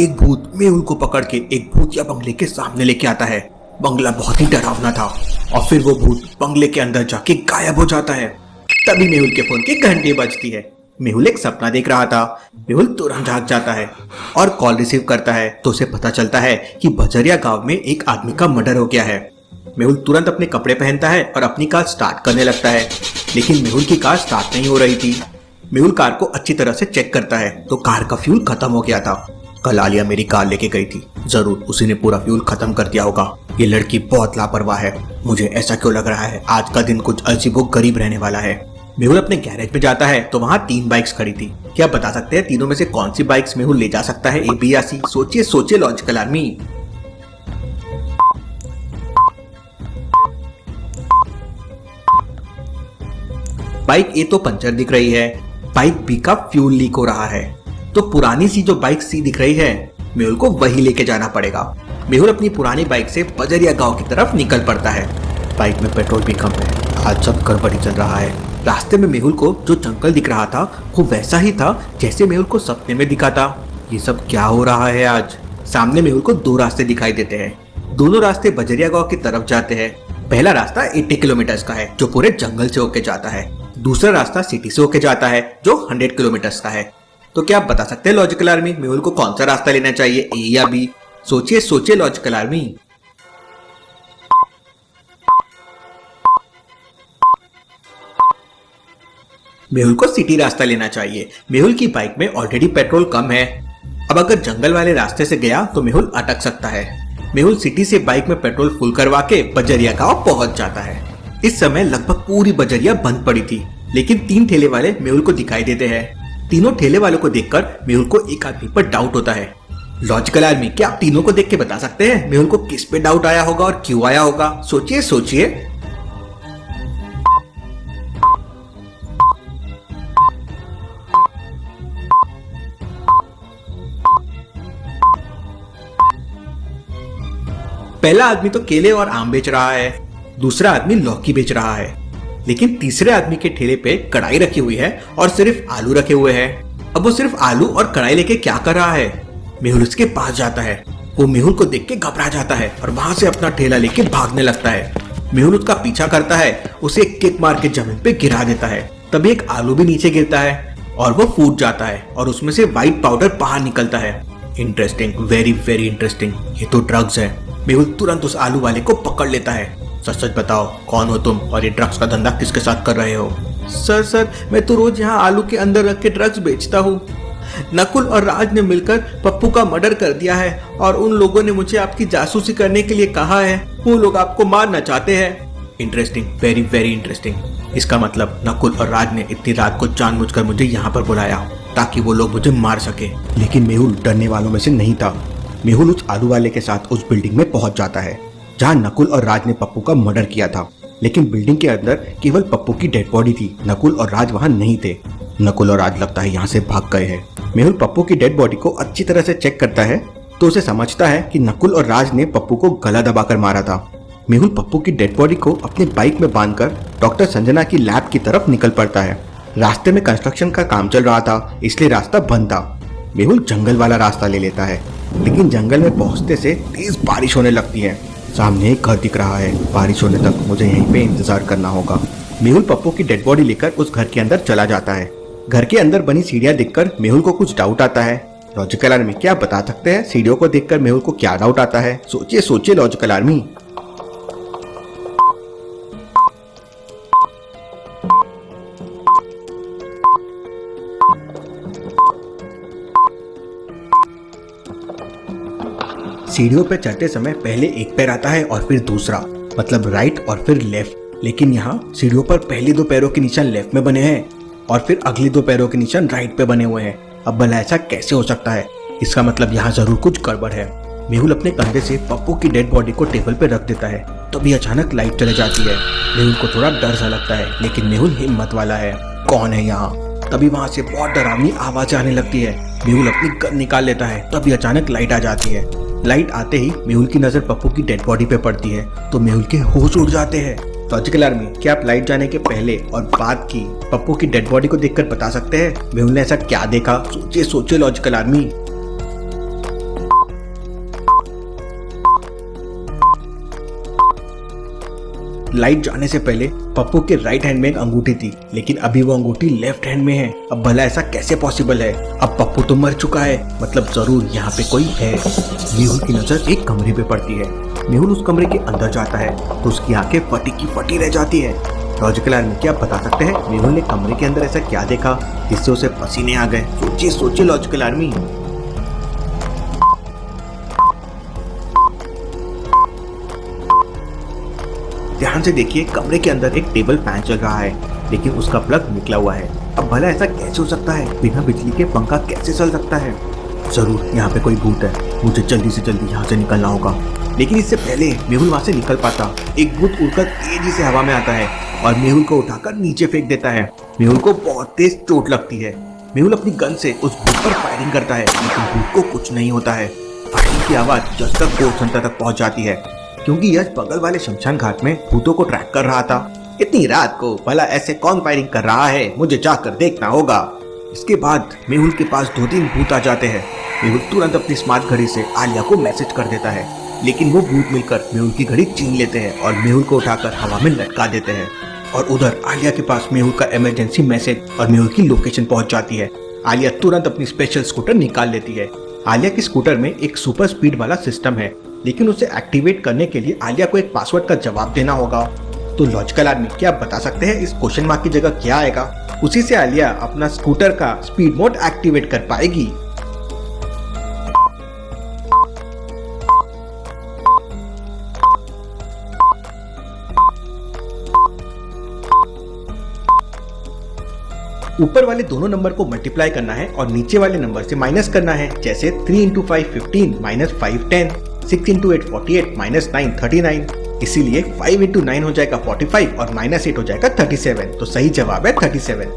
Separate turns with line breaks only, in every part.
एक भूत मेहुल को पकड़ के एक भूतिया बंगले के सामने लेके आता है। बंगला बहुत ही डरावना था और फिर वो भूत बंगले के अंदर जाके गायब हो जाता है। तभी मेहुल के फोन की घंटी बजती है। मेहुल एक सपना देख रहा था। मेहुल तुरंत जाग जाता है और कॉल रिसीव करता है तो उसे पता चलता है कि बजरिया गांव में एक आदमी का मर्डर हो गया है। मेहुल तुरंत अपने कपड़े पहनता है और अपनी कार स्टार्ट करने लगता है, लेकिन मेहुल की कार स्टार्ट नहीं हो रही थी। मेहुल कार को अच्छी तरह से चेक करता है तो कार का फ्यूल खत्म हो गया था। कल आलिया मेरी कार लेके गई थी, जरूर उसी ने पूरा फ्यूल खत्म कर दिया होगा। ये लड़की बहुत लापरवाह है। मुझे ऐसा क्यों लग रहा है आज का दिन कुछ अजीबोगरीब रहने वाला है। मेहुल अपने गैरेज में जाता है तो वहाँ 3 बाइक्स खड़ी थी। क्या आप बता सकते हैं तीनों में से कौन सी बाइक्स मेहुल ले जा सकता है, ए बी या सी? सोचिए सोचिए लॉजिकल आर्मी। बाइक ए तो पंचर दिख रही है, बाइक बी का फ्यूल लीक हो रहा है, तो पुरानी सी जो बाइक सी दिख रही है मेहुल को वही लेके जाना पड़ेगा। मेहुल अपनी पुरानी बाइक से बजरिया गांव की तरफ निकल पड़ता है। बाइक में पेट्रोल भी कम है, आज सब गड़बड़ी चल रहा है। रास्ते में मेहुल को जो जंगल दिख रहा था वो वैसा ही था जैसे मेहुल को सपने में दिखा था। ये सब क्या हो रहा है आज? सामने मेहुल को 2 रास्ते दिखाई देते हैं। दोनों रास्ते बजरिया गांव की तरफ जाते हैं। पहला रास्ता 80 किलोमीटर का है जो पूरे जंगल से होके जाता है। दूसरा रास्ता सिटी से होके जाता है जो 100 किलोमीटर का है। तो क्या आप बता सकते हैं लॉजिकल आर्मी मेहुल को कौन सा रास्ता लेना चाहिए, ए या बी? सोचिए सोचिए लॉजिकल आर्मी। मेहुल को सिटी रास्ता लेना चाहिए। मेहुल की बाइक में ऑलरेडी पेट्रोल कम है। अब अगर जंगल वाले रास्ते से गया तो मेहुल अटक सकता है। मेहुल सिटी से बाइक में पेट्रोल फुल करवा के बजरिया गांव पहुंच जाता है। इस समय लगभग पूरी बजरिया बंद पड़ी थी, लेकिन 3 ठेले वाले मेहुल को दिखाई देते हैं। तीनों ठेले वालों को देखकर मेहुल को एक आदमी पर डाउट होता है। लॉजिकल आर्मी, क्या आप तीनों को देख के बता सकते हैं मेहुल को किस पे डाउट आया होगा और क्यों आया होगा? सोचिए सोचिए। पहला आदमी तो केले और आम बेच रहा है, दूसरा आदमी लौकी बेच रहा है, लेकिन तीसरे आदमी के ठेले पे कढ़ाई रखी हुई है और सिर्फ आलू रखे हुए हैं। अब वो सिर्फ आलू और कढ़ाई लेके क्या कर रहा है? मेहुल उसके पास जाता है। वो मेहुल को देख के घबरा जाता है और वहां से अपना ठेला लेके भागने लगता है। मेहुल उसका पीछा करता है, उसे एक किक मार के जमीन पे गिरा देता है। तभी एक आलू भी नीचे गिरता है और वो फूट जाता है और उसमें से व्हाइट पाउडर बाहर निकलता है। Interesting, very very interesting. ये तो ड्रग्स है। मेहुल तुरंत उस आलू वाले को पकड़ लेता है। सच सच बताओ, कौन हो तुम और ये ड्रग्स का धंधा किसके साथ कर रहे हो? सर, मैं तो रोज यहाँ आलू के अंदर रख के ड्रग्स बेचता हूँ। नकुल और राज ने मिलकर पप्पू का मर्डर कर दिया है और उन लोगों ने मुझे आपकी जासूसी करने के लिए कहा है। वो लोग आपको मारना चाहते हैं। Interesting, very very interesting. इसका मतलब नकुल और राज ने इतनी रात को जानबूझकर मुझे यहाँ पर बुलाया ताकि वो लोग मुझे मार सके। लेकिन मेहुल डरने वालों में से नहीं था। मेहुल उस आलू वाले के साथ उस बिल्डिंग में पहुंच जाता है जहां नकुल और राज ने पप्पू का मर्डर किया था। लेकिन बिल्डिंग के अंदर केवल पप्पू की डेड बॉडी थी, नकुल और राज वहां नहीं थे। नकुल और राज लगता है यहाँ से भाग गए हैं। मेहुल पप्पू की डेड बॉडी को अच्छी तरह से चेक करता है तो उसे समझता है कि नकुल और राज ने पप्पू को गला दबाकर मारा था। मेहुल पप्पू की डेड बॉडी को अपनी बाइक में बांधकर डॉक्टर संजना की लैब की तरफ निकल पड़ता है। रास्ते में कंस्ट्रक्शन का काम चल रहा था, इसलिए रास्ता बंद था। मेहुल जंगल वाला रास्ता ले लेता है, लेकिन जंगल में पहुंचते से तेज बारिश होने लगती है। सामने एक घर दिख रहा है। बारिश होने तक मुझे यहीं पे इंतजार करना होगा। मेहुल पप्पू की डेड बॉडी लेकर उस घर के अंदर चला जाता है। घर के अंदर बनी सीढ़ियां देखकर मेहुल को कुछ डाउट आता है। लॉजिकल आर्मी, क्या बता सकते हैं सीढ़ियों को देखकर मेहुल को क्या डाउट आता है? सोचिए सोचिए लॉजिकल आर्मी। सीढ़ियों पे चढ़ते समय पहले एक पैर आता है और फिर दूसरा, मतलब राइट और फिर लेफ्ट। लेकिन यहाँ सीढ़ियों पर पहले 2 पैरों के निशान लेफ्ट में बने हैं और फिर अगले 2 पैरों के निशान राइट पे बने हुए हैं। अब भला ऐसा कैसे हो सकता है? इसका मतलब यहाँ जरूर कुछ गड़बड़ है। मेहुल अपने कंधे से पप्पू की डेड बॉडी को टेबल पे रख देता है। तभी अचानक लाइट चले जाती है। मेहुल को थोड़ा डर सा लगता है, लेकिन मेहुल हिम्मत वाला है। कौन है यहाँ? तभी वहाँ से बहुत डरावनी आवाज आने लगती है। मेहुल अपनी गन निकाल लेता है। तभी अचानक लाइट आ जाती है। लाइट आते ही मेहुल की नजर पप्पू की डेड बॉडी पे पड़ती है तो मेहुल के होश उड़ जाते हैं। लॉजिकल आर्मी, क्या आप लाइट जाने के पहले और बाद की पप्पू की डेड बॉडी को देखकर बता सकते हैं मेहुल ने ऐसा क्या देखा? सोचिए सोचिए लॉजिकल आर्मी। लाइट जाने से पहले पप्पू के राइट हैंड में एक अंगूठी थी, लेकिन अभी वो अंगूठी लेफ्ट हैंड में है। अब भला ऐसा कैसे पॉसिबल है? अब पप्पू तो मर चुका है, मतलब जरूर यहाँ पे कोई है। मेहुल की नजर एक कमरे पे पड़ती है। मेहुल उस कमरे के अंदर जाता है तो उसकी आंखें फटी की फटी रह जाती है। लॉजिकल आर्मी क्या बता सकते हैं मेहुल ने कमरे के अंदर ऐसा क्या देखा जिससे उसे पसीने आ गए? सोचिए सोचिए लॉजिकल आर्मी। ध्यान से देखिए, कमरे के अंदर एक टेबल फैन चल रहा है, लेकिन उसका प्लग निकला हुआ है। अब भला ऐसा कैसे हो सकता है? बिना बिजली के पंखा कैसे चल सकता है? जरूर यहाँ पे कोई भूत है, मुझे जल्दी से जल्दी यहाँ से निकलना होगा। लेकिन इससे पहले मेहुल वहाँ से निकल पाता, एक भूत उड़कर तेजी से हवा में आता है और मेहुल को उठाकर नीचे फेंक देता है। मेहुल को बहुत तेज चोट लगती है। मेहुल अपनी गन से उस भूत पर फायरिंग करता है, लेकिन भूत को कुछ नहीं होता है। फायरिंग की आवाज यश तक गोस्ट हंटर तक पहुंच जाती है, क्योंकि यश बगल वाले शमशान घाट में भूतों को ट्रैक कर रहा था। इतनी रात को भला ऐसे कौन फायरिंग कर रहा है? मुझे जाकर देखना होगा। इसके बाद मेहुल के पास 2-3 भूत आ जाते हैं। मेहुल तुरंत अपनी स्मार्ट घड़ी से आलिया को मैसेज कर देता है, लेकिन वो भूत मिलकर मेहुल की घड़ी छीन लेते हैं और मेहुल को उठाकर हवा में लटका देते हैं। और उधर आलिया के पास मेहुल का इमरजेंसी मैसेज और मेहुल की लोकेशन पहुंच जाती है। आलिया तुरंत अपनी स्पेशल स्कूटर निकाल लेती है। आलिया की स्कूटर में एक सुपर स्पीड वाला सिस्टम है, लेकिन उसे एक्टिवेट करने के लिए आलिया को एक पासवर्ड का जवाब देना होगा। तो लॉजिकल आर्मी क्या आप बता सकते हैं इस क्वेश्चन मार्क की जगह क्या आएगा? उसी से आलिया अपना स्कूटर का स्पीड मोड एक्टिवेट कर पाएगी। ऊपर वाले दोनों नंबर को मल्टीप्लाई करना है और नीचे वाले नंबर से माइनस करना है, जैसे 3 × 5 15 -5 10, 6 × 8 48 -9 39। इसीलिए 5 × 9 हो जाएगा 45 और -8 हो जाएगा 37। तो सही जवाब है 37।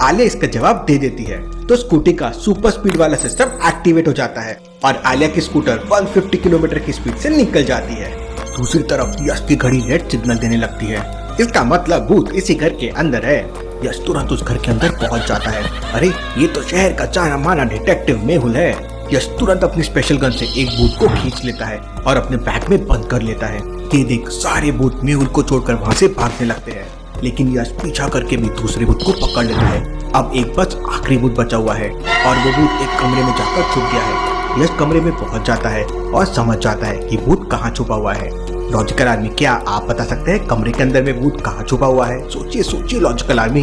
आलिया इसका जवाब दे देती है तो स्कूटी का सुपर स्पीड वाला सिस्टम एक्टिवेट हो जाता है और आलिया की स्कूटर 150 किलोमीटर की स्पीड से निकल जाती है। दूसरी तरफ यश की घड़ी रेड सिग्नल देने लगती है। इसका मतलब भूत इसी घर के अंदर है। यश तुरंत उस घर के अंदर पहुंच जाता है। अरे ये तो शहर का जाना माना डिटेक्टिव मेहुल है। यश तुरंत अपनी स्पेशल गन से एक भूत को खींच लेता है और अपने बैग में बंद कर लेता है। ये देख सारे भूत मेहुल को छोड़कर वहाँ से भागने लगते हैं, लेकिन यश पीछा करके भी दूसरे भूत को पकड़ लेता है। अब एक बस आखिरी भूत बचा हुआ है और वो भूत एक कमरे में जाकर छुप गया है। यश कमरे में पहुंच जाता है और समझ जाता है कि भूत कहाँ छुपा हुआ है। लॉजिकल आर्मी क्या आप बता सकते हैं कमरे के अंदर में भूत कहाँ छुपा हुआ है? सोचिए सोचिए लॉजिकल आर्मी।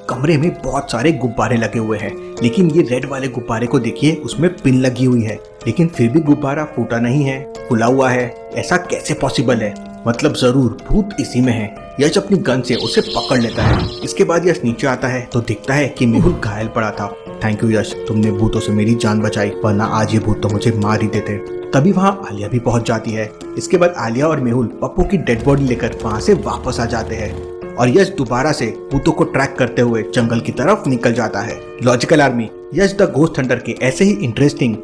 कमरे में बहुत सारे गुब्बारे लगे हुए हैं, लेकिन ये रेड वाले गुब्बारे को देखिए, उसमें पिन लगी हुई है, लेकिन फिर भी गुब्बारा फूटा नहीं है, खुला हुआ है। ऐसा कैसे पॉसिबल है? मतलब जरूर भूत इसी में है। यश अपनी गन से उसे पकड़ लेता है। इसके बाद यश नीचे आता है तो दिखता है कि मेहुल घायल पड़ा था। थैंक यू यश, तुमने भूतों से मेरी जान बचाई, वरना आज ये भूत तो मुझे मार ही देते। तभी वहाँ आलिया भी पहुंच जाती है। इसके बाद आलिया और मेहुल पप्पू की डेड बॉडी लेकर वहाँ से वापस आ जाते हैं और यश दोबारा से भूतों को ट्रैक करते हुए जंगल की तरफ निकल जाता है। Logical army, Yash the ghost Hunter के ऐसे ही इंटरेस्टिंग